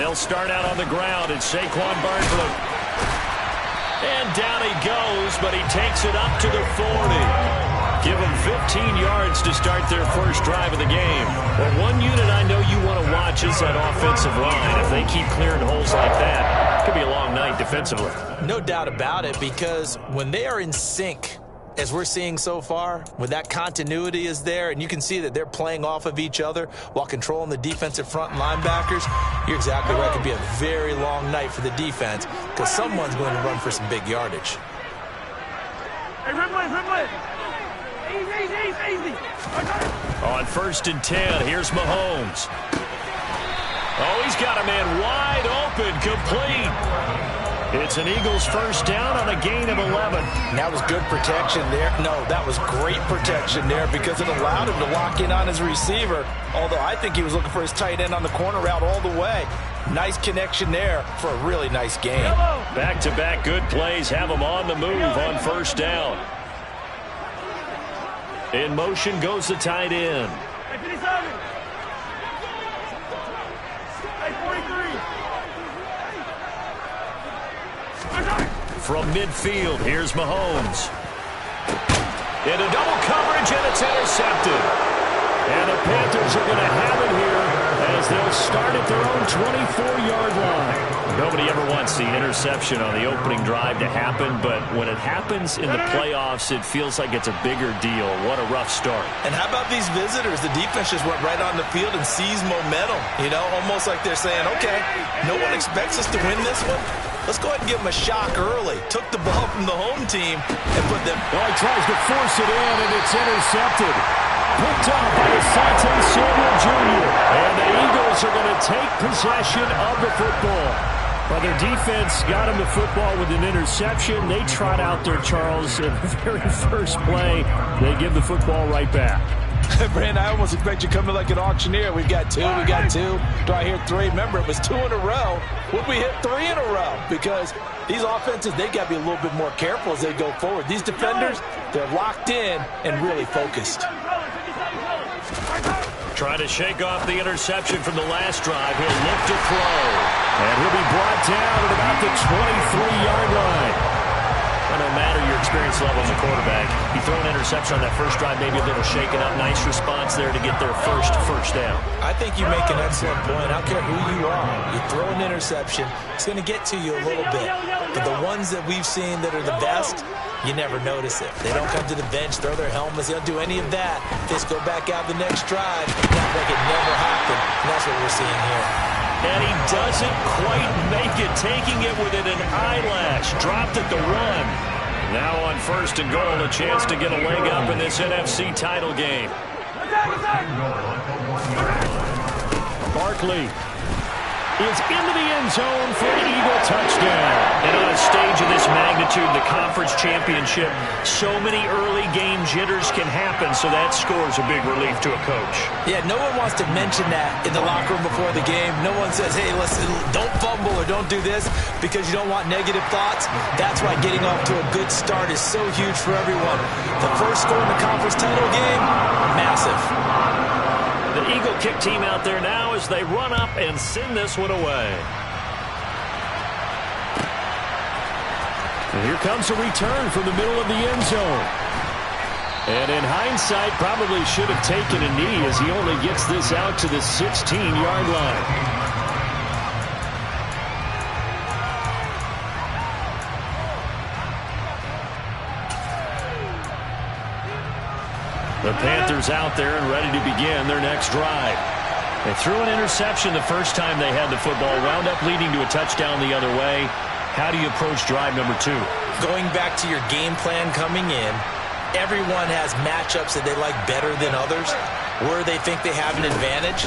They'll start out on the ground, and Saquon Barkley. And down he goes, but he takes it up to the 40. Give them 15 yards to start their first drive of the game. Well, one unit I know you want to watch is that offensive line. If they keep clearing holes like that, it could be a long night defensively. No doubt about it, because when they are in sync, as we're seeing so far, when that continuity is there, and you can see that they're playing off of each other while controlling the defensive front and linebackers, you're exactly right. It could be a very long night for the defense because someone's going to run for some big yardage. Hey, Ridley. Easy. On 1st and 10, here's Mahomes. Oh, he's got a man wide open, complete. It's an Eagles first down on a gain of 11. That was good protection there. No, that was great protection there because it allowed him to lock in on his receiver, although I think he was looking for his tight end on the corner route all the way. Nice connection there for a really nice game. Back-to-back good plays have him on the move on 1st down. In motion goes the tight end. Hey, 57. Hey, 43. From midfield, here's Mahomes. Into double coverage, and it's intercepted. And the Panthers are going to have it here as they'll start at their own 24-yard line. Nobody ever wants the interception on the opening drive to happen, but when it happens in the playoffs, it feels like it's a bigger deal. What a rough start. And how about these visitors? The defense just went right on the field and seized momentum. You know, almost like they're saying, okay, no one expects us to win this one. Let's go ahead and give them a shock early. Took the ball from the home team and put them. Well, he tries to force it in, and it's intercepted. Picked up by Asante Samuel Jr. And the Eagles are going to take possession of the football. Well, their defense got him the football with an interception. They trot out there, Charles, in the very first play. They give the football right back. Brand, I almost expect you coming like an auctioneer. We've got two. Do I hear three? Remember, it was 2 in a row. Would we hit 3 in a row? Because these offenses, they got to be a little bit more careful as they go forward. These defenders, they're locked in and really focused. Trying to shake off the interception from the last drive. He'll look to throw. And he'll be brought down at about the 23-yard line. Well, no matter your experience level as a quarterback, you throw an interception on that first drive, maybe a little shaken up. Nice response there to get their first down. I think you make an excellent point. I don't care who you are. You throw an interception, it's going to get to you a little bit. But the ones that we've seen that are the best, you never notice it. They don't come to the bench, throw their helmets. They don't do any of that. They just go back out the next drive, act like it never happened. And that's what we're seeing here. And he doesn't quite make it, taking it within an eyelash. Dropped at the 1. Now on 1st and goal, a chance to get a leg up in this NFC title game. Barkley is into the end zone for an Eagle touchdown. And on a stage of this magnitude, the conference championship, so many early game jitters can happen, so that scores a big relief to a coach. Yeah, no one wants to mention that in the locker room before the game. No one says, hey, listen, don't fumble or don't do this because you don't want negative thoughts. That's why getting off to a good start is so huge for everyone. The first score in the conference title game, massive. The Eagle kick team out there now as they run up and send this one away. And here comes a return from the middle of the end zone. And in hindsight, probably should have taken a knee as he only gets this out to the 16-yard line. The Panthers out there and ready to begin their next drive. They threw an interception the first time they had the football, wound up leading to a touchdown the other way. How do you approach drive number 2? Going back to your game plan coming in, everyone has matchups that they like better than others, where they think they have an advantage.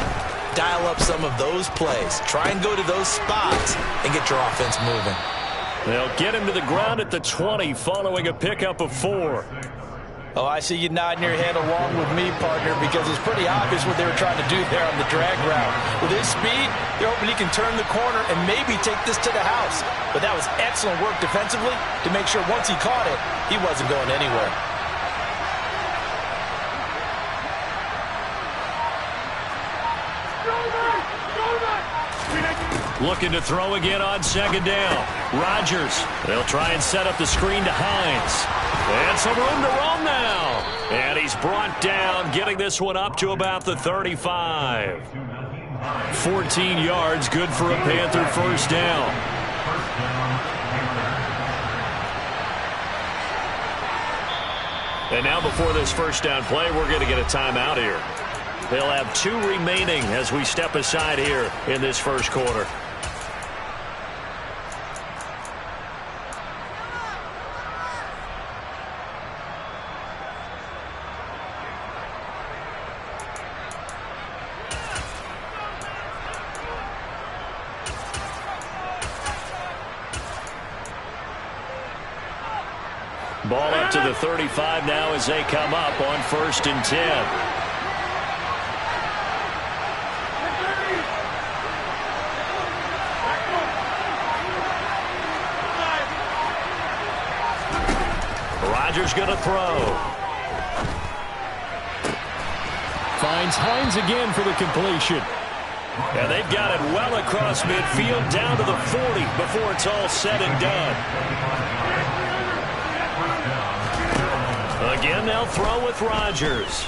Dial up some of those plays. Try and go to those spots and get your offense moving. They'll get him to the ground at the 20 following a pickup of 4. Oh, I see you nodding your head along with me, partner, because it's pretty obvious what they were trying to do there on the drag route. With his speed, they're hoping he can turn the corner and maybe take this to the house. But that was excellent work defensively to make sure once he caught it, he wasn't going anywhere. Looking to throw again on second down. Rodgers. They'll try and set up the screen to Hines. And some room to roam now. And he's brought down, getting this one up to about the 35. 14 yards, good for a Panther first down. And now before this first down play, we're going to get a timeout here. They'll have 2 remaining as we step aside here in this first quarter. Ball up to the 35 now as they come up on 1st and 10. Rodgers going to throw. Finds Hines again for the completion. And they've got it well across midfield down to the 40 before it's all said and done. Again, they'll throw with Rodgers.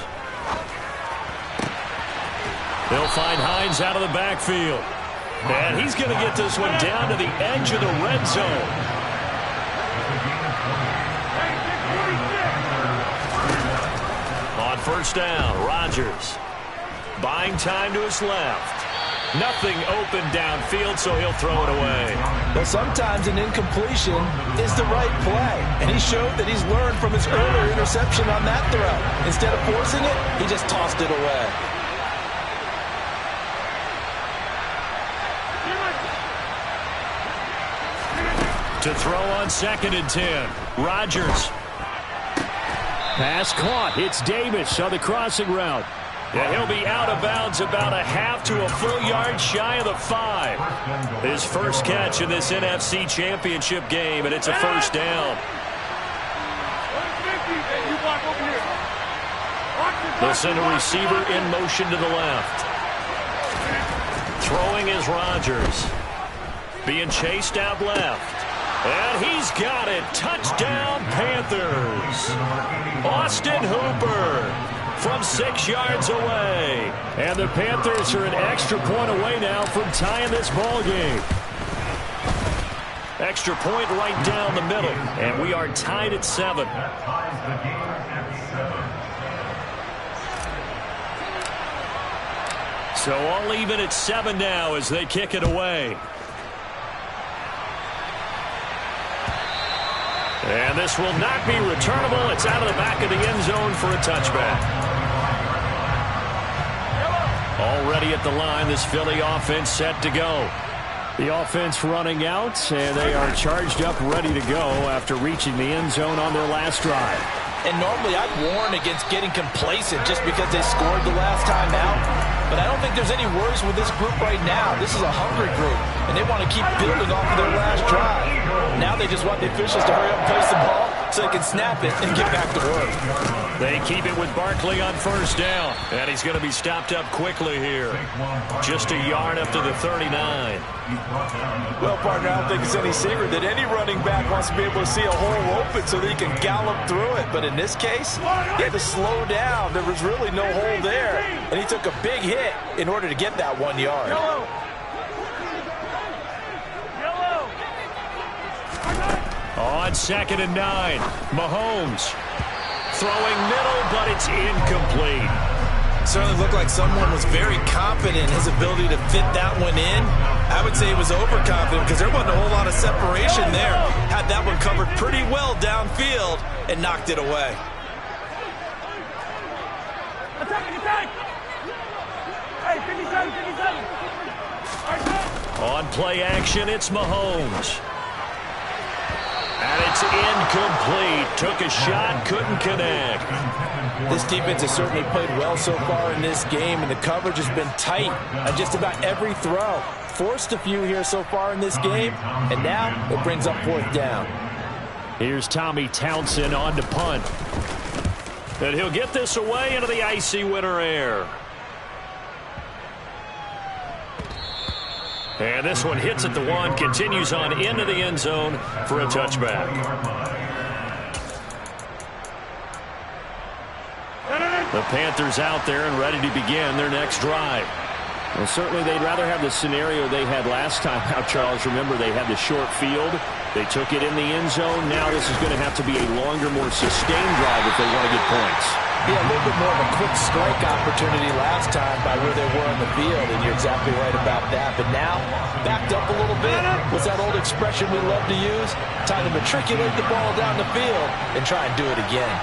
They'll find Hines out of the backfield. And he's going to get this one down to the edge of the red zone. On first down, Rodgers. Buying time to his left. Nothing open downfield, so he'll throw it away. Well, sometimes an incompletion is the right play. And he showed that he's learned from his earlier interception on that throw. Instead of forcing it, he just tossed it away. To throw on 2nd and 10. Rodgers. Pass caught. It's Davis on the crossing route. Yeah, he'll be out of bounds about a half to a full yard shy of the 5. His first catch in this NFC Championship game, and it's a first down. They'll send a receiver in motion to the left. Throwing is Rodgers. Being chased out left. And he's got it. Touchdown, Panthers. Austin Hooper from 6 yards away. And the Panthers are an extra point away now from tying this ball game. Extra point right down the middle. And we are tied at 7. So all even at 7 now as they kick it away. And this will not be returnable. It's out of the back of the end zone for a touchback. Already at the line, this Philly offense set to go. The offense running out, and they are charged up, ready to go after reaching the end zone on their last drive. And normally I'd warn against getting complacent just because they scored the last time out. But I don't think there's any worries with this group right now. This is a hungry group, and they want to keep building off of their last drive. Now they just want the officials to hurry up and place the ball so they can snap it and get back to work. They keep it with Barkley on first down, and he's going to be stopped up quickly here. Just a yard up to the 39. Well, partner, I don't think it's any secret that any running back wants to be able to see a hole open so that he can gallop through it. But in this case, he had to slow down. There was really no hole there, and he took a big hit in order to get that 1 yard. On 2nd and 9, Mahomes throwing middle, but it's incomplete. Certainly looked like someone was very confident in his ability to fit that one in. I would say he was overconfident because there wasn't a whole lot of separation there. Had that one covered pretty well downfield and knocked it away. On play action, it's Mahomes. And it's incomplete. Took a shot, couldn't connect. This defense has certainly played well so far in this game, and the coverage has been tight on just about every throw. Forced a few here so far in this game, and now it brings up 4th down. Here's Tommy Townsend on to punt. And he'll get this away into the icy winter air. And this one hits at the 1, continues on into the end zone for a touchback. The Panthers out there and ready to begin their next drive. Well, certainly they'd rather have the scenario they had last time out, Charles. Remember, they had the short field. They took it in the end zone. Now this is going to have to be a longer, more sustained drive if they want to get points. Yeah, a little bit more of a quick strike opportunity last time by where they were on the field, and you're exactly right about that. But now, backed up a little bit, what's that old expression we love to use? Time to matriculate the ball down the field and try and do it again.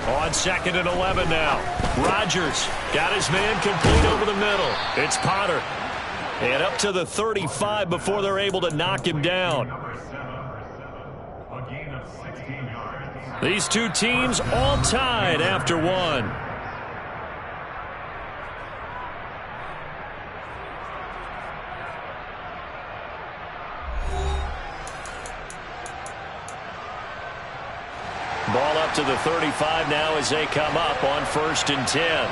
On 2nd and 11 now. Rodgers got his man complete over the middle. It's Potter. And up to the 35 before they're able to knock him down. These two teams all tied after one. Ball up to the 35 now as they come up on 1st and 10.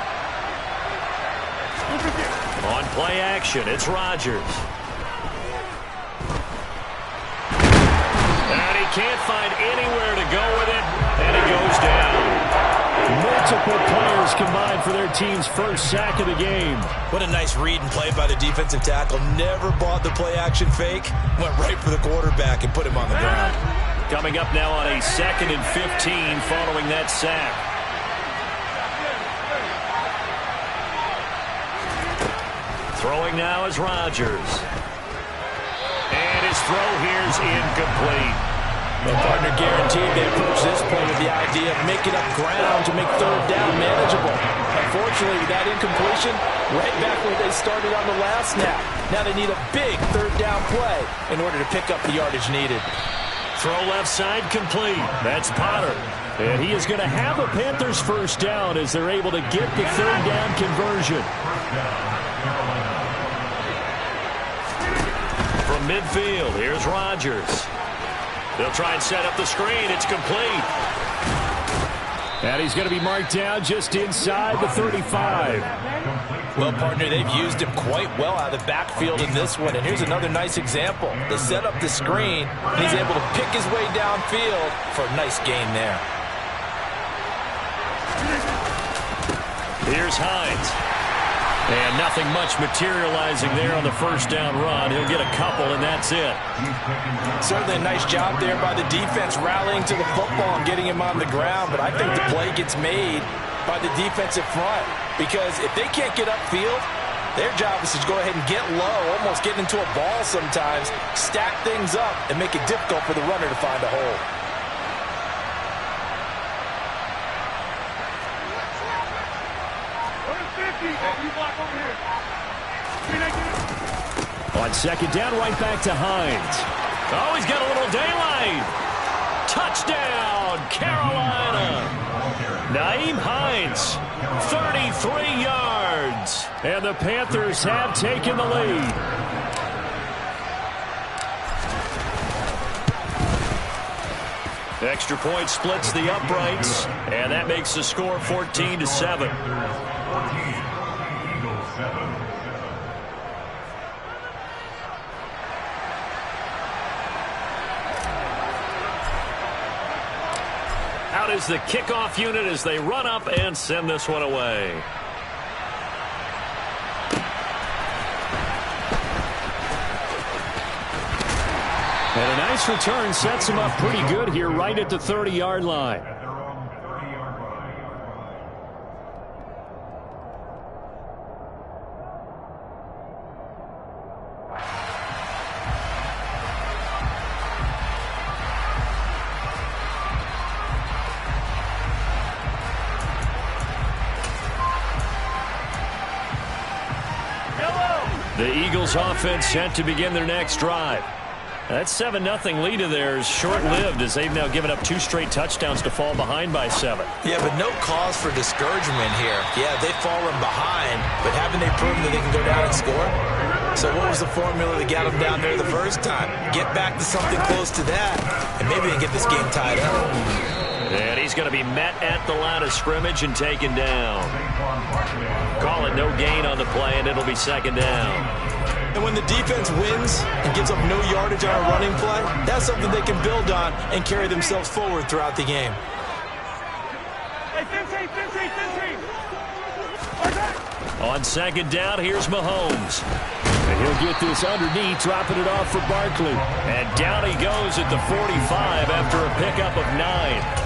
On play action, it's Rodgers. And he can't find anywhere to go with it, and it goes down. Multiple players combined for their team's first sack of the game. What a nice read and play by the defensive tackle. Never bought the play action fake. Went right for the quarterback and put him on the ground. Coming up now on a 2nd and 15 following that sack. Throwing now is Rodgers. And his throw here's incomplete. Well, partner, guaranteed they approach this play with the idea of making up ground to make 3rd down manageable. Unfortunately, with that incompletion, right back where they started on the last snap. Now they need a big 3rd down play in order to pick up the yardage needed. Throw left side complete. That's Potter. And he is going to have a Panthers first down as they're able to get the 3rd down conversion. From midfield, here's Rodgers. They'll try and set up the screen. It's complete. And he's going to be marked down just inside the 35. Well, partner, they've used him quite well out of the backfield in this one. And here's another nice example. They set up the screen, and he's able to pick his way downfield for a nice gain there. Here's Hines. And nothing much materializing there on the first down run. He'll get a couple, and that's it. Certainly a nice job there by the defense rallying to the football and getting him on the ground. But I think the play gets made by the defensive front. Because if they can't get upfield, their job is to go ahead and get low, almost get into a ball sometimes, stack things up, and make it difficult for the runner to find a hole. On 2nd down, right back to Hines. Oh, he's got a little daylight. Touchdown, Carolina. Nyheim Hines, 33 yards. And the Panthers have taken the lead. Extra point splits the uprights, and that makes the score 14-7. Out is the kickoff unit as they run up and send this one away. And a nice return sets him up pretty good here right at the 30-yard line. The Eagles offense set to begin their next drive. That 7-0 lead of theirs short-lived as they've now given up 2 straight touchdowns to fall behind by 7. Yeah, but no cause for discouragement here. Yeah, they've fallen behind, but haven't they proven that they can go down and score? So what was the formula that got them down there the first time? Get back to something close to that, and maybe they get this game tied up. And he's going to be met at the line of scrimmage and taken down. Call it no gain on the play, and it'll be 2nd down. And when the defense wins and gives up no yardage on a running play, that's something they can build on and carry themselves forward throughout the game. On 2nd down, here's Mahomes. And he'll get this underneath, dropping it off for Barkley. And down he goes at the 45 after a pickup of 9.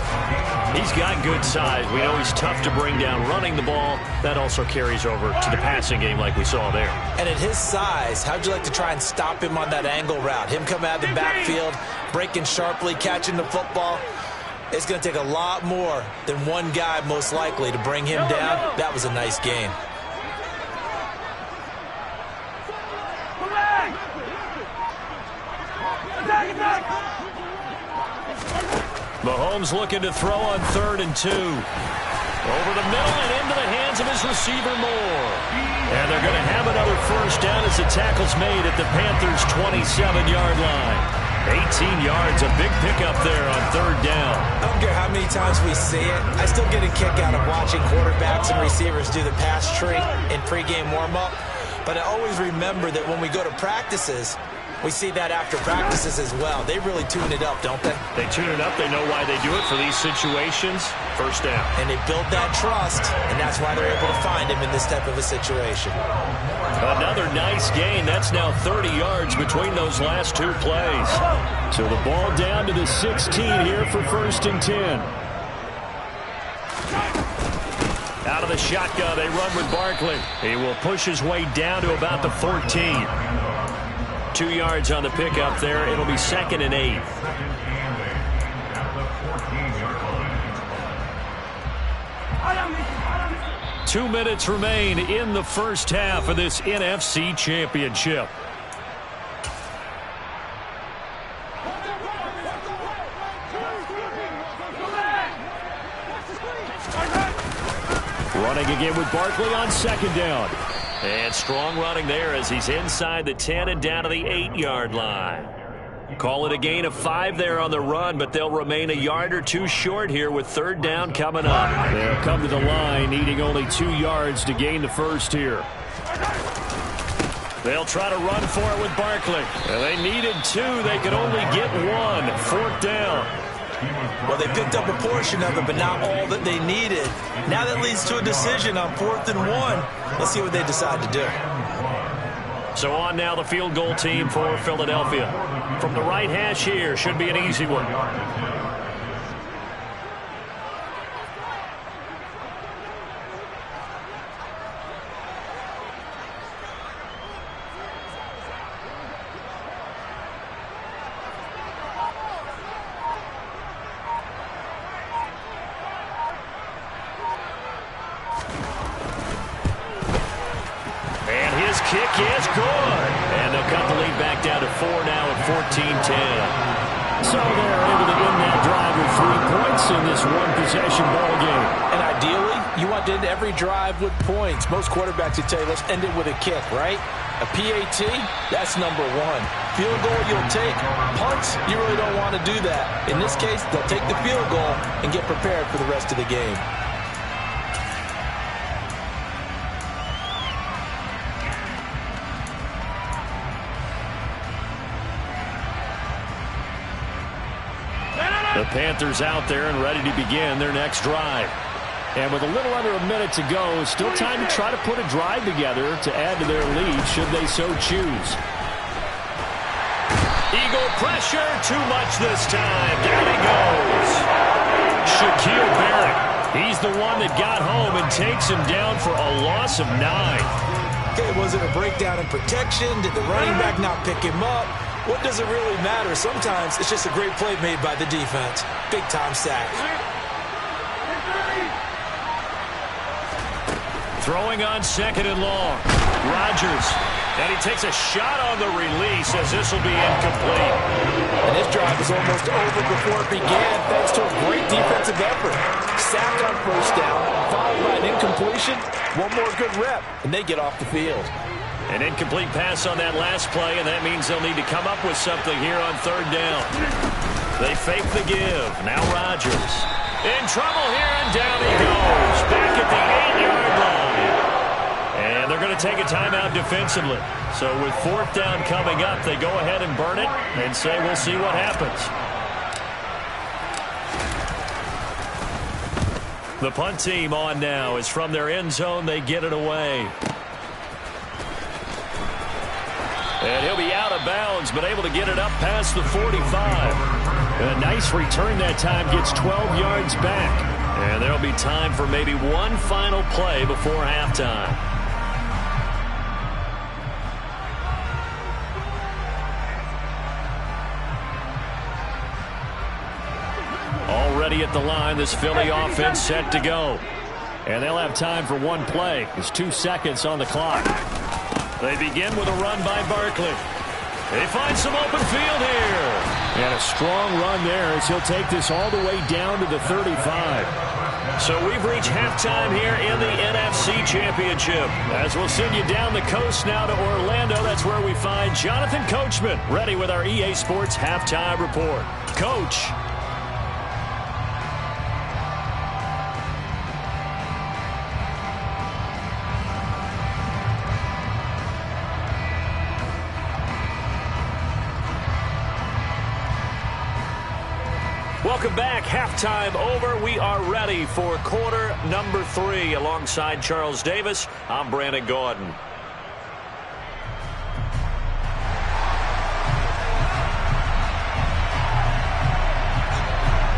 He's got good size. We know he's tough to bring down running the ball. That also carries over to the passing game like we saw there. And at his size, how'd you like to try and stop him on that angle route? Him come out of the backfield, breaking sharply, catching the football. It's going to take a lot more than one guy most likely to bring him down. That was a nice game. Mahomes looking to throw on 3rd and 2. Over the middle and into the hands of his receiver Moore. And they're going to have another first down as the tackle's made at the Panthers' 27-yard line. 18 yards, a big pickup there on 3rd down. I don't care how many times we see it. I still get a kick out of watching quarterbacks and receivers do the pass tree in pregame warm-up. But I always remember that when we go to practices, we see that after practices as well. They really tune it up, don't they? They tune it up. They know why they do it for these situations. First down. And they build that trust, and that's why they're able to find him in this type of a situation. Another nice gain. That's now 30 yards between those last 2 plays. So the ball down to the 16 here for 1st and 10. Out of the shotgun, they run with Barkley. He will push his way down to about the 14. 2 yards on the pickup there. It'll be 2nd and 8. Two minutes remain in the first half of this NFC Championship. Running again with Barkley on 2nd down. And strong running there as he's inside the 10 and down to the 8-yard line. Call it a gain of 5 there on the run, but they'll remain a yard or 2 short here with 3rd down coming up. They'll come to the line needing only 2 yards to gain the first here. They'll try to run for it with Barkley. And they needed 2. They could only get 1. 4th down. Well, they picked up a portion of it, but not all that they needed. Now that leads to a decision on 4th and 1. Let's see what they decide to do. So on now the field goal team for Philadelphia. From the right hash here, should be an easy one. Kick is good. And they'll cut the lead back down to 4 now at 14-10. So they're able to end that drive with 3 points in this one-possession ball game. And ideally, you want to end every drive with points. Most quarterbacks would tell you, let's end it with a kick, right? A PAT, that's number 1. Field goal, you'll take. Punts, you really don't want to do that. In this case, they'll take the field goal and get prepared for the rest of the game. The Panthers out there and ready to begin their next drive. And with a little under a minute to go, still time to try to put a drive together to add to their lead should they so choose. Eagle pressure, too much this time. Down he goes. Shaquille Barrett. He's the one that got home and takes him down for a loss of 9. Okay, was it a breakdown in protection? Did the running back not pick him up? What does it really matter? Sometimes it's just a great play made by the defense. Big-time sack. Throwing on 2nd and long. Rodgers. And he takes a shot on the release as this will be incomplete. And this drive was almost over before it began thanks to a great defensive effort. Sacked on first down, followed by an incompletion. One more good rep, and they get off the field. An incomplete pass on that last play, and that means they'll need to come up with something here on third down. They fake the give. Now Rodgers. In trouble here, and down he goes. Back at the 8-yard line. And they're going to take a timeout defensively. So with fourth down coming up, they go ahead and burn it and say we'll see what happens. The punt team on now is from their end zone. They get it away. And he'll be out of bounds, but able to get it up past the 45. A nice return that time, gets 12 yards back. And there'll be time for maybe one final play before halftime. Already at the line, this Philly offense set to go. And they'll have time for one play. There's 2 seconds on the clock. They begin with a run by Barkley. They find some open field here. And a strong run there as he'll take this all the way down to the 35. So we've reached halftime here in the NFC Championship. As we'll send you down the coast now to Orlando, that's where we find Jonathan Coachman, ready with our EA Sports Halftime Report. Coach. Welcome back. Halftime over. We are ready for quarter number 3. Alongside Charles Davis, I'm Brandon Gordon.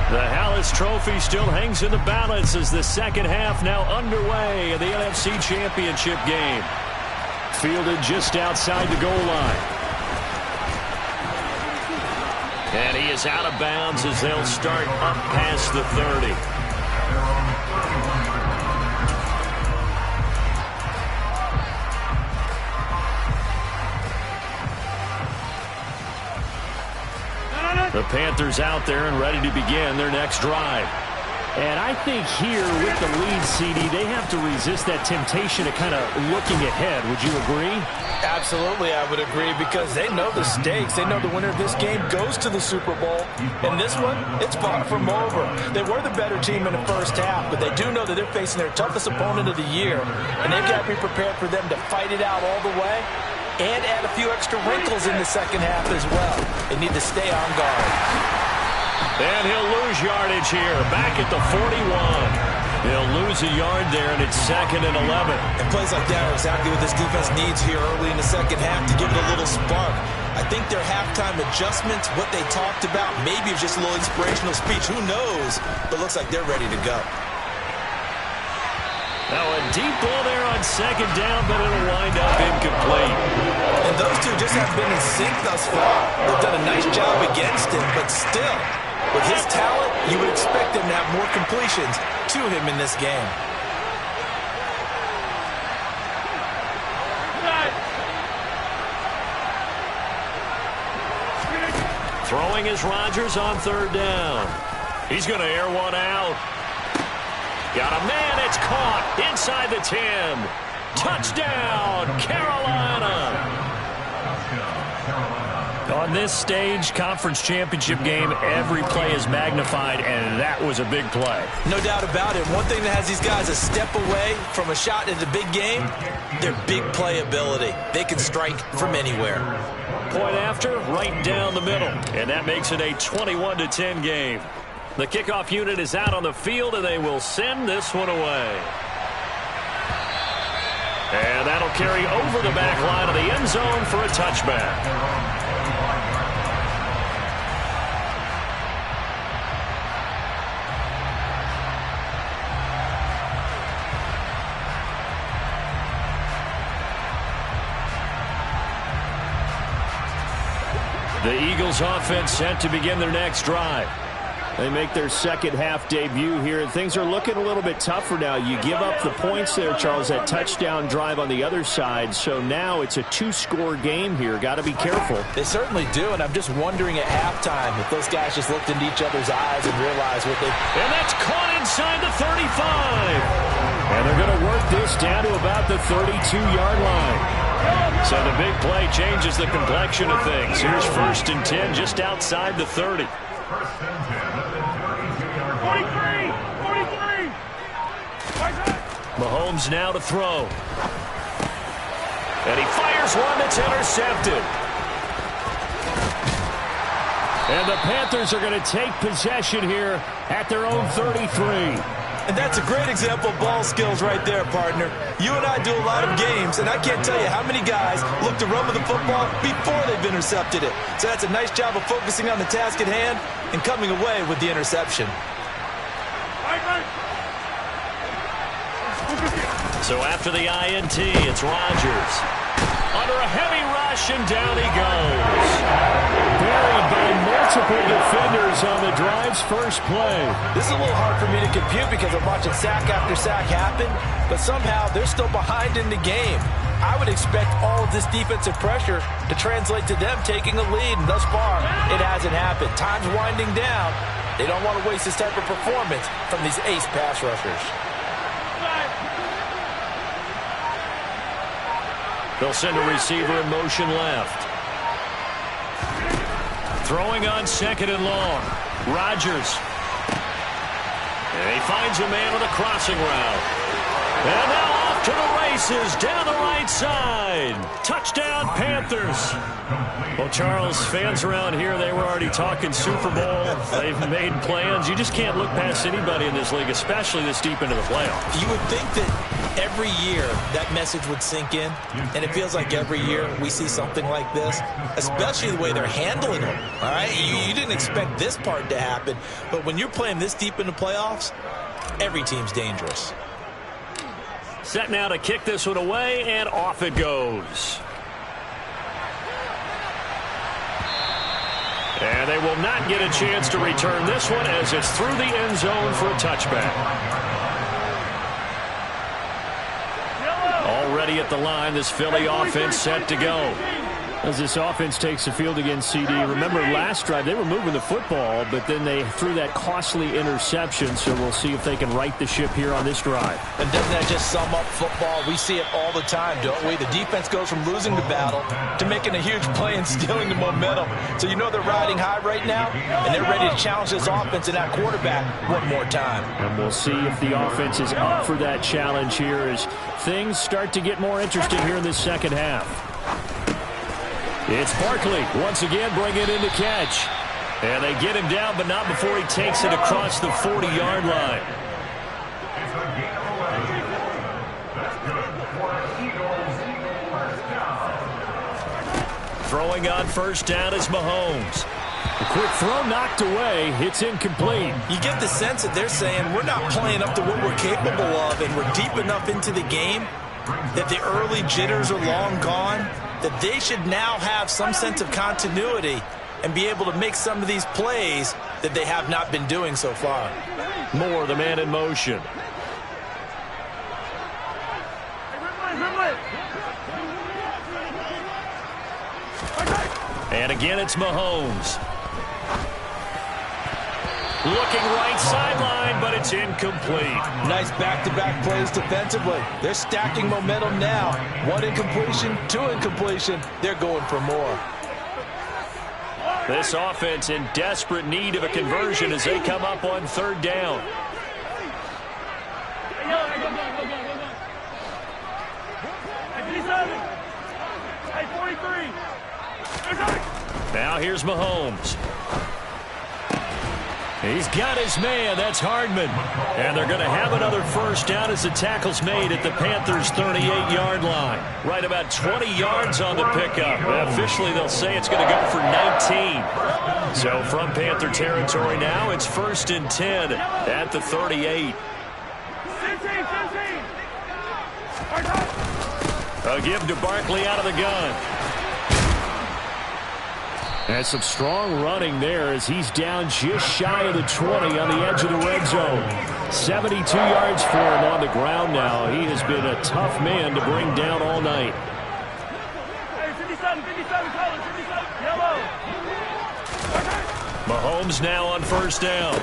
The Hallis Trophy still hangs in the balance as the second half now underway in the NFC Championship game. Fielded just outside the goal line. And he is out of bounds as they'll start up past the 30. The Panthers out there and ready to begin their next drive. And I think here with the lead, CD, they have to resist that temptation of kind of looking ahead. Would you agree? Absolutely, I would agree, because they know the stakes. They know the winner of this game goes to the Super Bowl. And this one, it's far from over. They were the better team in the first half, but they do know that they're facing their toughest opponent of the year. And they've got to be prepared for them to fight it out all the way and add a few extra wrinkles in the second half as well. They need to stay on guard. And he'll lose yardage here, back at the 41. He'll lose a yard there, and it's 2nd and 11. And plays like that are exactly what this defense needs here early in the second half to give it a little spark. I think their halftime adjustments, what they talked about, maybe it's just a little inspirational speech. Who knows? But looks like they're ready to go. Now a deep ball there on second down, but it'll wind up incomplete. And those two just haven't been in sync thus far. They've done a nice job against him, but still, with his talent, you would expect him to have more completions to him in this game. Throwing is Rodgers on third down. He's going to air one out. Got a man, it's caught inside the 10. Touchdown, Carolina. On this stage, conference championship game, every play is magnified, and that was a big play. No doubt about it. One thing that has these guys a step away from a shot in the big game, their big play ability. They can strike from anywhere. Point after, right down the middle, and that makes it a 21-10 game. The kickoff unit is out on the field, and they will send this one away. And that'll carry over the back line of the end zone for a touchback. The Eagles offense set to begin their next drive. They make their second half debut here, and things are looking a little bit tougher now. You give up the points there, Charles, that touchdown drive on the other side. So now it's a two-score game here. Got to be careful. They certainly do, and I'm just wondering at halftime if those guys just looked into each other's eyes and realized what they... And that's caught inside the 35. And they're going to work this down to about the 32-yard line. So the big play changes the complexion of things. Here's 1st and 10 just outside the 30. 43! Mahomes now to throw. And he fires one that's intercepted. And the Panthers are going to take possession here at their own 33. And that's a great example of ball skills right there, partner. You and I do a lot of games, and I can't tell you how many guys look to run with the football before they've intercepted it. So that's a nice job of focusing on the task at hand and coming away with the interception. So after the INT, it's Rodgers. Under a heavy rush, and down he goes. Buried by multiple defenders on the drive's first play. This is a little hard for me to compute because I'm watching sack after sack happen, but somehow they're still behind in the game. I would expect all of this defensive pressure to translate to them taking a lead, and thus far, it hasn't happened. Time's winding down. They don't want to waste this type of performance from these ace pass rushers. They'll send a receiver in motion left. Throwing on 2nd and long. Rodgers. And he finds a man with a crossing route. And now off to the races down the right side. Touchdown, Panthers. Well, Charles, fans around here, they were already talking Super Bowl. They've made plans. You just can't look past anybody in this league, especially this deep into the playoffs. You would think that every year that message would sink in, and it feels like every year we see something like this, especially the way they're handling them. All right, you didn't expect this part to happen, but when you're playing this deep into playoffs, every team's dangerous. Set now to kick this one away, and off it goes. And they will not get a chance to return this one as it's through the end zone for a touchback. Already at the line, this Philly offense set to go. As this offense takes the field against CD, remember last drive they were moving the football, but then they threw that costly interception, so we'll see if they can right the ship here on this drive. And doesn't that just sum up football? We see it all the time, don't we? The defense goes from losing the battle to making a huge play and stealing the momentum. So you know they're riding high right now, and they're ready to challenge this offense and that quarterback one more time. And we'll see if the offense is up for that challenge here as things start to get more interesting here in this second half. It's Barkley once again bringing it in to catch. And they get him down, but not before he takes it across the 40-yard line. Throwing on 1st down is Mahomes. A quick throw knocked away. It's incomplete. You get the sense that they're saying we're not playing up to what we're capable of, and we're deep enough into the game that the early jitters are long gone, that they should now have some sense of continuity and be able to make some of these plays that they have not been doing so far. Moore, the man in motion. And again, it's Mahomes. Looking right sideline, but it's incomplete. Nice back-to-back plays defensively. They're stacking momentum now. 1 incompletion, 2 incompletion. They're going for more. This offense in desperate need of a conversion as they come up on 3rd down. Now here's Mahomes. He's got his man. That's Hardman. And they're going to have another 1st down as the tackle's made at the Panthers' 38-yard line. Right about 20 yards on the pickup. Officially, they'll say it's going to go for 19. So from Panther territory now, it's 1st and 10 at the 38. A give to Barkley out of the gun. And some strong running there as he's down just shy of the 20 on the edge of the red zone. 72 yards for him on the ground now. He has been a tough man to bring down all night. Hey, 57, 57, colors, 57, yellow. Mahomes now on first down.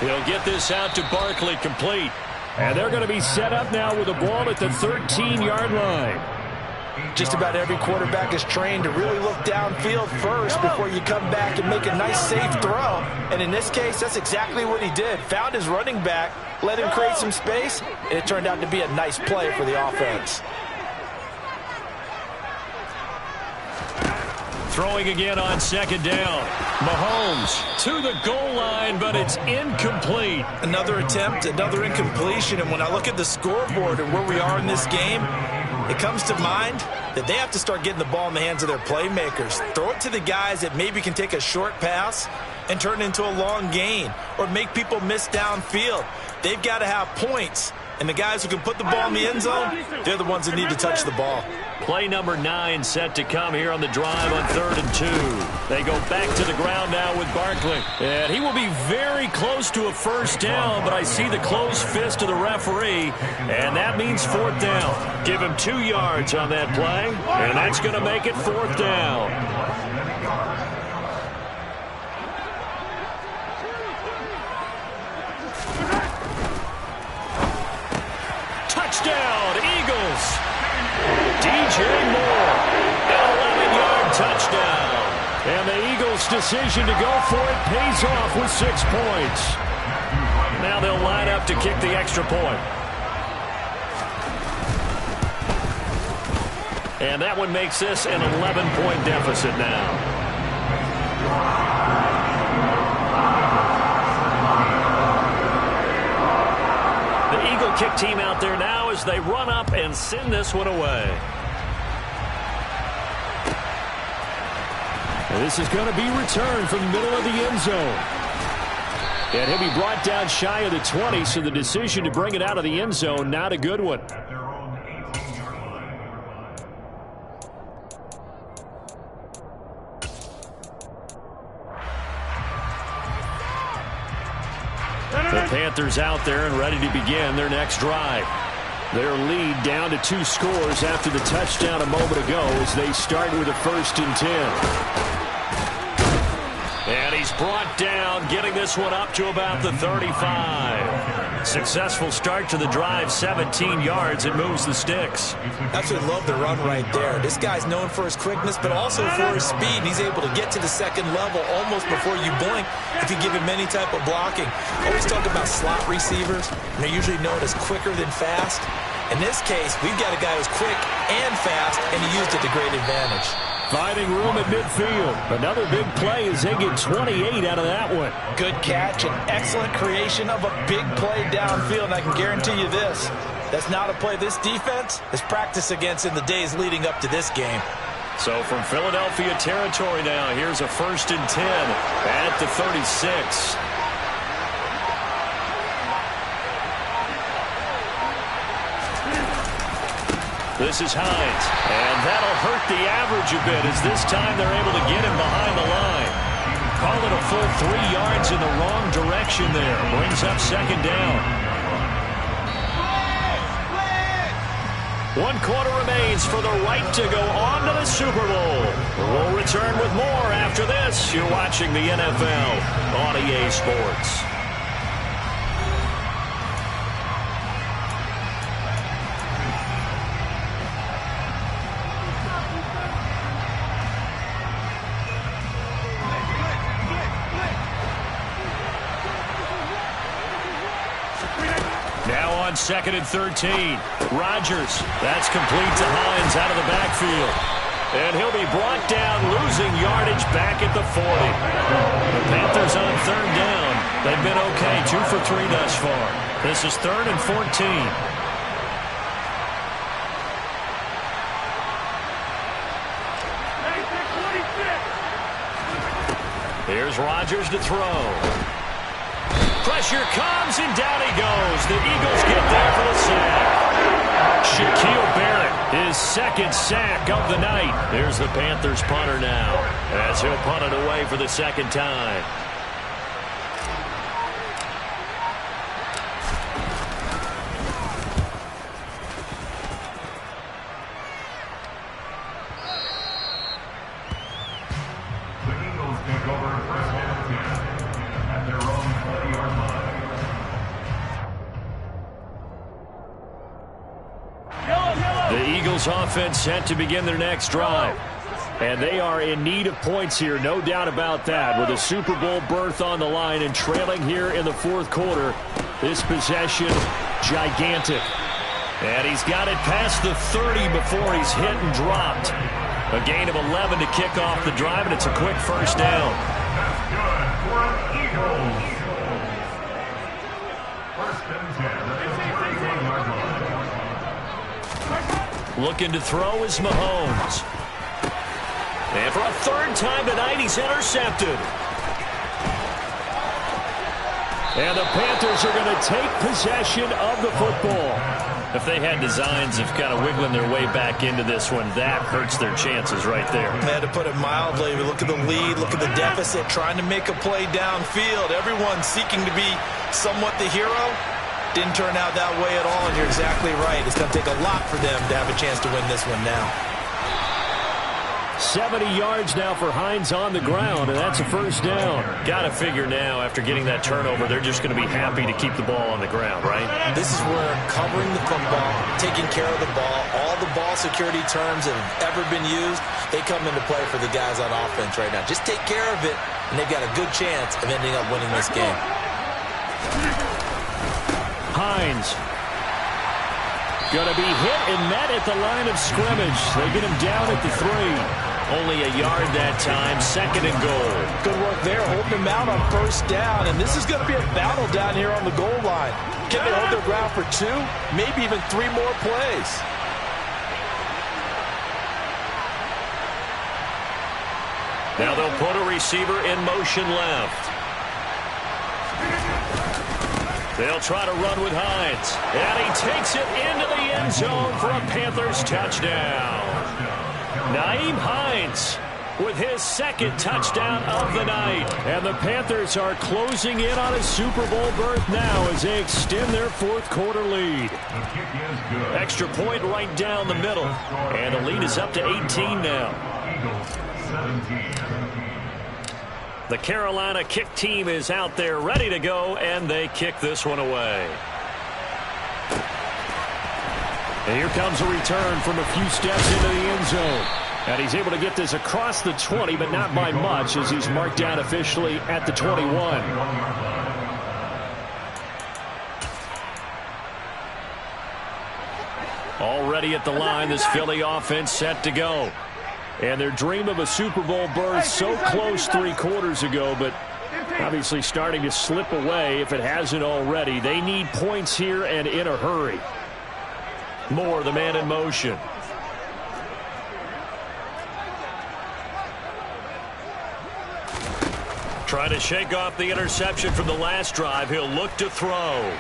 He'll get this out to Barkley, complete. And they're going to be set up now with the ball at the 13-yard line. Just about every quarterback is trained to really look downfield first before you come back and make a nice, safe throw. And in this case, that's exactly what he did. Found his running back, let him create some space, and it turned out to be a nice play for the offense. Throwing again on second down. Mahomes to the goal line, but it's incomplete. Another attempt, another incompletion. And when I look at the scoreboard and where we are in this game, it comes to mind that they have to start getting the ball in the hands of their playmakers. Throw it to the guys that maybe can take a short pass and turn it into a long gain or make people miss downfield. They've got to have points. And the guys who can put the ball in the end zone, they're the ones that need to touch the ball. Play number 9 set to come here on the drive on 3rd and 2. They go back to the ground now with Barkley. And he will be very close to a first down, but I see the closed fist of the referee, and that means 4th down. Give him 2 yards on that play, and that's going to make it 4th down. Touchdown, Eagles. DJ Moore, an 11-yard touchdown. And the Eagles' decision to go for it pays off with 6 points. Now they'll line up to kick the extra point. And that one makes this an 11-point deficit now. Kick team out there now as they run up and send this one away. And this is going to be returned from the middle of the end zone. And he'll be brought down shy of the 20, so the decision to bring it out of the end zone, not a good one. The Panthers out there and ready to begin their next drive. Their lead down to 2 scores after the touchdown a moment ago as they start with a 1st and 10. And he's brought down, getting this one up to about the 35. Successful start to the drive, 17 yards. It moves the sticks. Absolutely love the run right there. This guy's known for his quickness, but also for his speed. He's able to get to the second level almost before you blink if you give him any type of blocking. Always talk about slot receivers, and they're usually known as quicker than fast. In this case, we've got a guy who's quick and fast, and he used it to great advantage. Finding room at midfield. Another big play as they get 28 out of that one. Good catch and excellent creation of a big play downfield. And I can guarantee you this, that's not a play this defense has practiced against in the days leading up to this game. So from Philadelphia territory now, here's a 1st and 10 at the 36. This is Hines, and that'll hurt the average a bit as this time they're able to get him behind the line. Call it a full 3 yards in the wrong direction there. Brings up 2nd down. 1 quarter remains for the right to go on to the Super Bowl. We'll return with more after this. You're watching the NFL on EA Sports. Now on 2nd and 13. Rodgers. That's complete to Hines out of the backfield. And he'll be brought down, losing yardage back at the 40. The Panthers on 3rd down. They've been okay, 2 for 3 thus far. This is 3rd and 14. Here's Rodgers to throw. Pressure comes, and down he goes. The Eagles get there for the sack. Shaquille Barrett, his second sack of the night. There's the Panthers punter now, as he'll punt it away for the second time. Offense set to begin their next drive. And they are in need of points here, no doubt about that. With a Super Bowl berth on the line and trailing here in the fourth quarter, this possession, gigantic. And he's got it past the 30 before he's hit and dropped. A gain of 11 to kick off the drive, and it's a quick first down. That's good for an Eagles. First and 10 at the 31-yard line. Looking to throw is Mahomes. And for a third time tonight, he's intercepted. And the Panthers are going to take possession of the football. If they had designs of kind of wiggling their way back into this one, that hurts their chances right there. They had to put it mildly. We look at the lead, look at the deficit, trying to make a play downfield. Everyone seeking to be somewhat the hero. Didn't turn out that way at all, and you're exactly right. It's going to take a lot for them to have a chance to win this one now. 70 yards now for Hines on the ground, and that's a first down. Got to figure now, after getting that turnover, they're just going to be happy to keep the ball on the ground, right? This is where covering the football, taking care of the ball, all the ball security terms that have ever been used, they come into play for the guys on offense right now. Just take care of it, and they've got a good chance of ending up winning this game. Hines going to be hit and met at the line of scrimmage. They get him down at the 3. Only a yard that time, second and goal. Good work there, holding him out on first down, and this is going to be a battle down here on the goal line. Can they hold their ground for 2, maybe even 3 more plays? Now they'll put a receiver in motion left. They'll try to run with Hines. And he takes it into the end zone for a Panthers touchdown. Nyheim Hines with his second touchdown of the night. And the Panthers are closing in on a Super Bowl berth now as they extend their fourth quarter lead. Extra point right down the middle. And the lead is up to 18 now. 17. The Carolina kick team is out there ready to go, and they kick this one away. And here comes a return from a few steps into the end zone. And he's able to get this across the 20, but not by much, as he's marked down officially at the 21. Already at the line, this Philly offense set to go. And their dream of a Super Bowl berth so close 3 quarters ago, but obviously starting to slip away if it hasn't already. They need points here and in a hurry. Moore, the man in motion. Trying to shake off the interception from the last drive. He'll look to throw.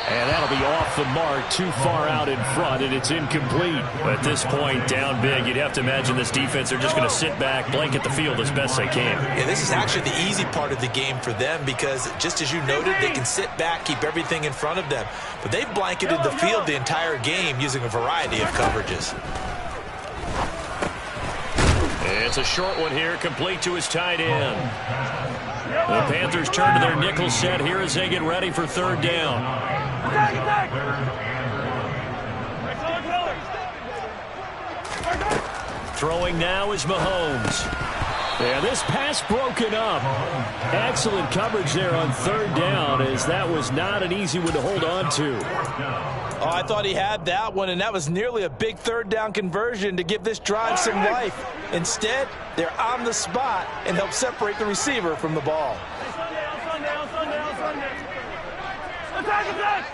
And that'll be off the mark, too far out in front, and it's incomplete. At this point, down big, you'd have to imagine this defense are just going to sit back, blanket the field as best they can. Yeah, this is actually the easy part of the game for them because, just as you noted, they can sit back, keep everything in front of them. But they've blanketed the field the entire game using a variety of coverages. It's a short one here, complete to his tight end. The Panthers turn to their nickel set here as they get ready for third down. Throwing now is Mahomes. And this pass broken up. Excellent coverage there on third down, as that was not an easy one to hold on to. Oh, I thought he had that one, and that was nearly a big third down conversion to give this drive some life. Instead, they're on the spot and help separate the receiver from the ball. Attack!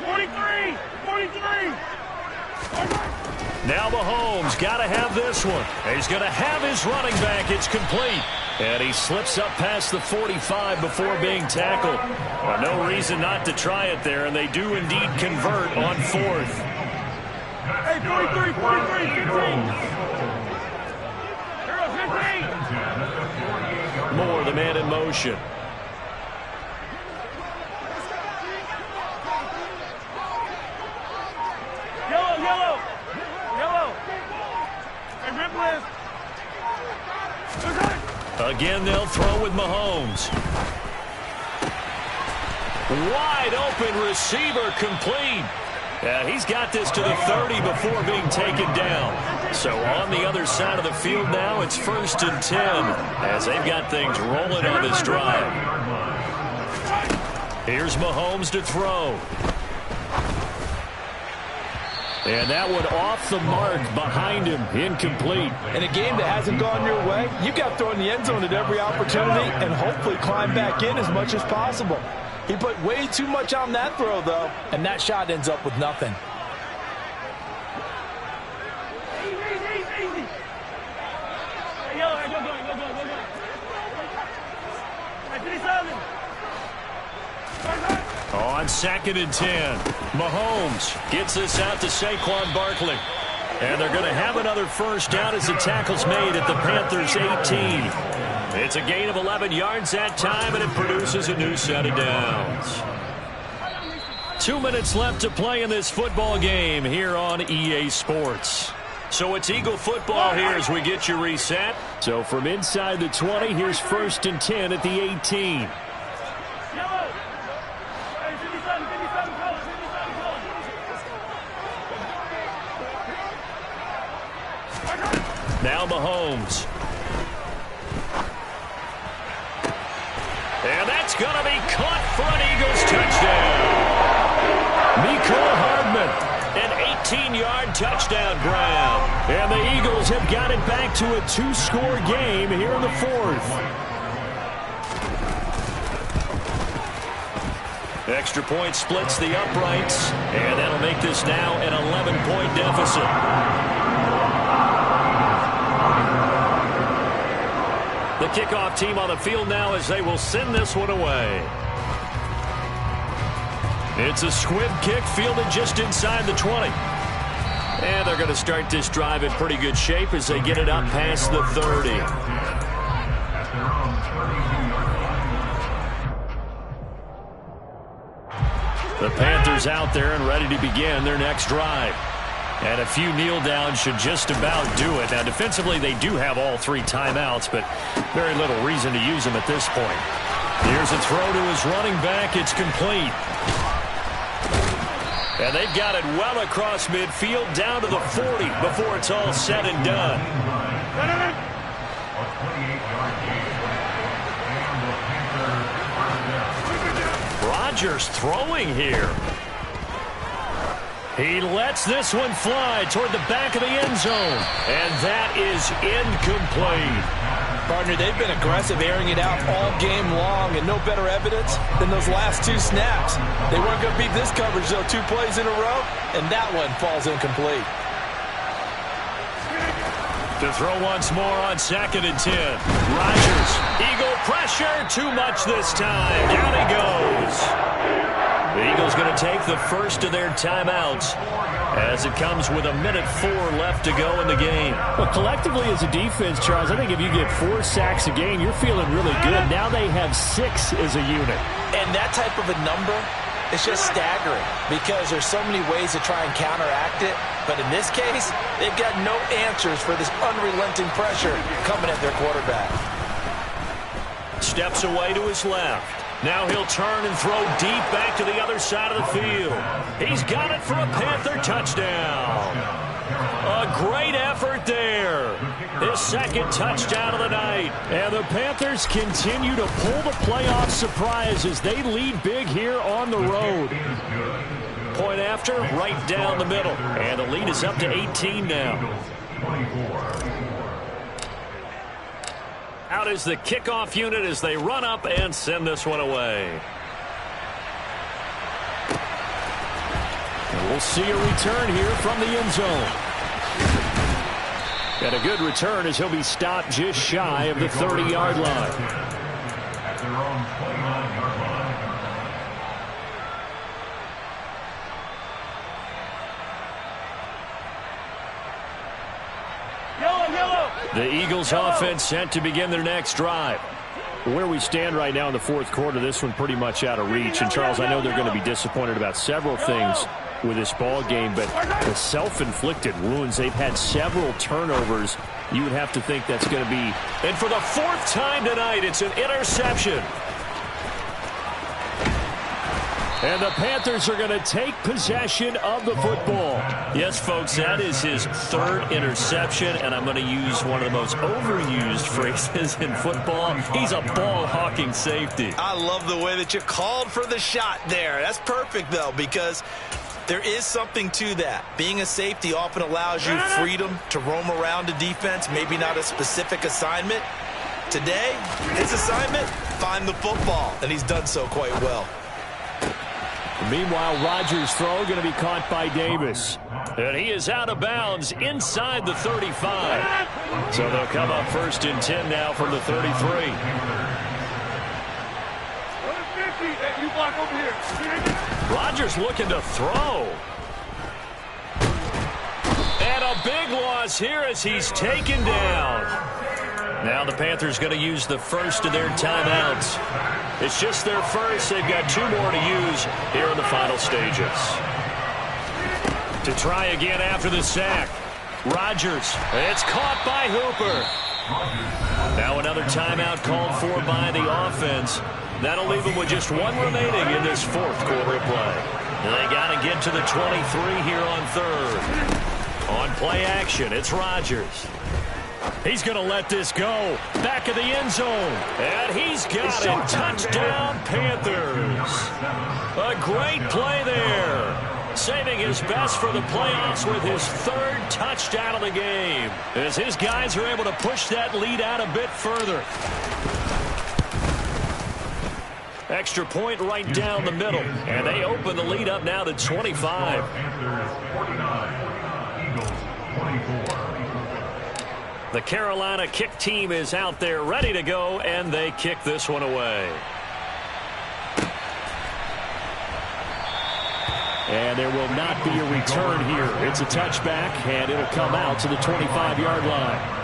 43! Now Mahomes got to have this one. He's going to have his running back. It's complete. And he slips up past the 45 before being tackled. No reason not to try it there, and they do indeed convert on fourth. Hey, 43, 43, 15. Hero, 15. Moore, the man in motion. Yellow, yellow. Yellow. Hey, rip list. Again, they'll throw with Mahomes. Wide open receiver complete. Yeah, he's got this to the 30 before being taken down. So on the other side of the field now, it's 1st and 10 as they've got things rolling on this drive. Here's Mahomes to throw. And that one off the mark behind him, incomplete. In a game that hasn't gone your way, you've got to throw in the end zone at every opportunity and hopefully climb back in as much as possible. He put way too much on that throw, though, and that shot ends up with nothing. Easy. Hey, yellow, go. Hey, 57. On 2nd and 10, Mahomes gets this out to Saquon Barkley. And they're going to have another first down as the tackle's made at the Panthers' 18. It's a gain of 11 yards that time, and it produces a new set of downs. 2 minutes left to play in this football game here on EA Sports. So it's Eagle football here as we get you reset. So from inside the 20, here's 1st and 10 at the 18. Now Mahomes. And that's going to be caught for an Eagles touchdown. Mecole Hardman, an 18-yard touchdown grab. And the Eagles have got it back to a 2-score game here in the 4th. Extra point splits the uprights, and that'll make this now an 11-point deficit. The kickoff team on the field now as they will send this one away. It's a squib kick fielded just inside the 20. And they're going to start this drive in pretty good shape as they get it up past the 30. The Panthers out there and ready to begin their next drive. And a few kneel downs should just about do it. Now, defensively, they do have all 3 timeouts, but very little reason to use them at this point. Here's a throw to his running back. It's complete. And they've got it well across midfield down to the 40 before it's all said and done. Rodgers throwing here. He lets this one fly toward the back of the end zone. And that is incomplete. Partner, they've been aggressive, airing it out all game long, and no better evidence than those last 2 snaps. They weren't going to beat this coverage, though, 2 plays in a row, and that one falls incomplete. To throw once more on 2nd and 10. Rodgers, Eagle pressure, too much this time. Down he goes. The Eagles going to take the first of their timeouts as it comes with 1:04 left to go in the game. Well, collectively as a defense, Charles, I think if you get 4 sacks a game, you're feeling really good. Now they have 6 as a unit. And that type of a number is just staggering because there's so many ways to try and counteract it. But in this case, they've got no answers for this unrelenting pressure coming at their quarterback. Steps away to his left. Now he'll turn and throw deep back to the other side of the field. He's got it for a Panther touchdown. A great effort there. His 2nd touchdown of the night. And the Panthers continue to pull the playoff surprise as they lead big here on the road. Point after, right down the middle. And the lead is up to 18 now. Out is the kickoff unit as they run up and send this one away. And we'll see a return here from the end zone. And a good return as he'll be stopped just shy of the 30-yard line. At their own 29-yard line. The Eagles offense set to begin their next drive. Where we stand right now in the fourth quarter, this one pretty much out of reach. And, Charles, I know they're going to be disappointed about several things with this ball game, but the self-inflicted wounds, they've had several turnovers. You would have to think that's going to be. And for the fourth time tonight, it's an interception. And the Panthers are going to take possession of the football. Yes, folks, that is his third interception, and I'm going to use one of the most overused phrases in football. He's a ball-hawking safety. I love the way that you called for the shot there. That's perfect, though, because there is something to that. Being a safety often allows you freedom to roam around a defense, maybe not a specific assignment. Today, his assignment, find the football, and he's done so quite well. Meanwhile, Rodgers' throw going to be caught by Davis. And he is out of bounds inside the 35. So they'll come up 1st and 10 now from the 33. You block over here. Rodgers looking to throw. And a big loss here as he's taken down. Now the Panthers going to use the first of their timeouts. It's just their first. They've got 2 more to use here in the final stages. To try again after the sack. Rodgers. It's caught by Hooper. Now another timeout called for by the offense. That'll leave them with just 1 remaining in this fourth quarter of play. They got to get to the 23 here on 3rd. On play action, it's Rodgers. He's going to let this go. Back of the end zone. And he's got it. Touchdown, Panthers. A great play there. Saving his best for the playoffs with his 3rd touchdown of the game. As his guys are able to push that lead out a bit further. Extra point right down the middle. And they open the lead up now to 25. Panthers 49, Eagles 24. The Carolina kick team is out there ready to go, and they kick this one away. And there will not be a return here. It's a touchback, and it'll come out to the 25-yard line.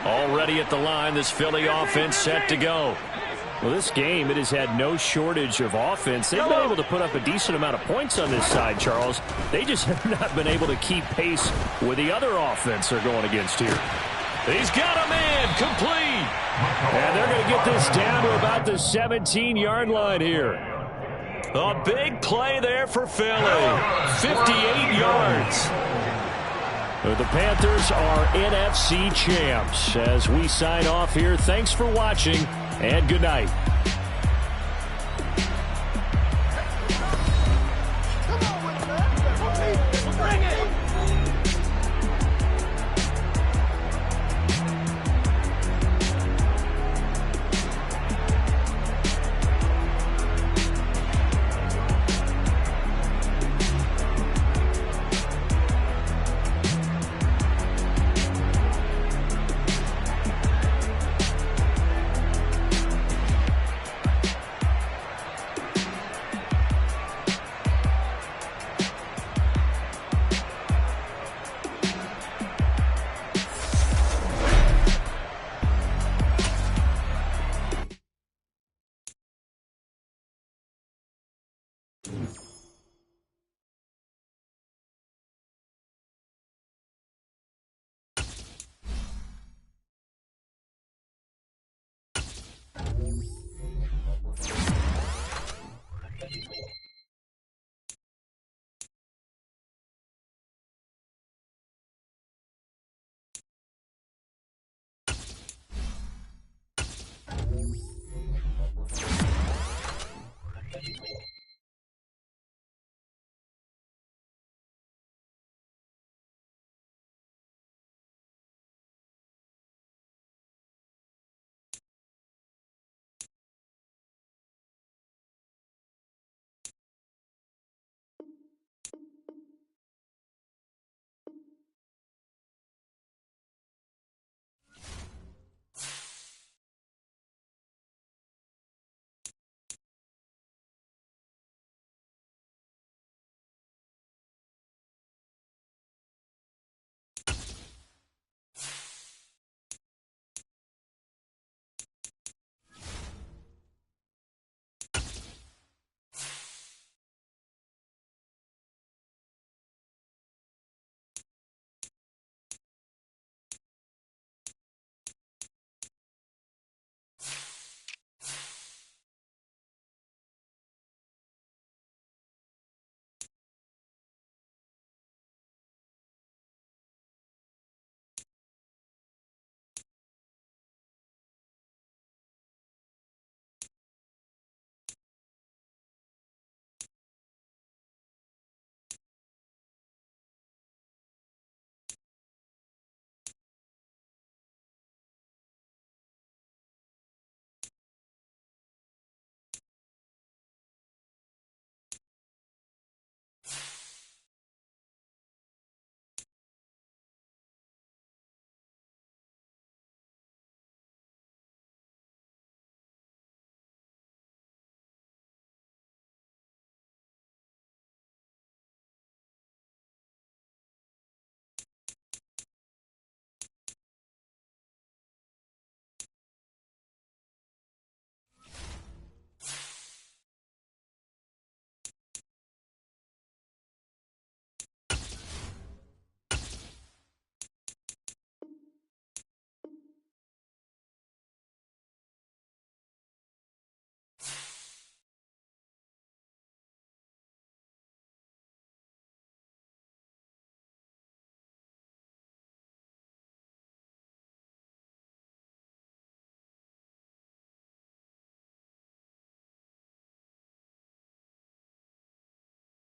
Already at the line, this Philly offense set to go. Well, this game, it has had no shortage of offense. They've been able to put up a decent amount of points on this side, Charles. They just have not been able to keep pace with the other offense they're going against here. He's got a man complete. And they're going to get this down to about the 17-yard line here. A big play there for Philly. 58 yards. The Panthers are NFC champs. As we sign off here, thanks for watching, and good night.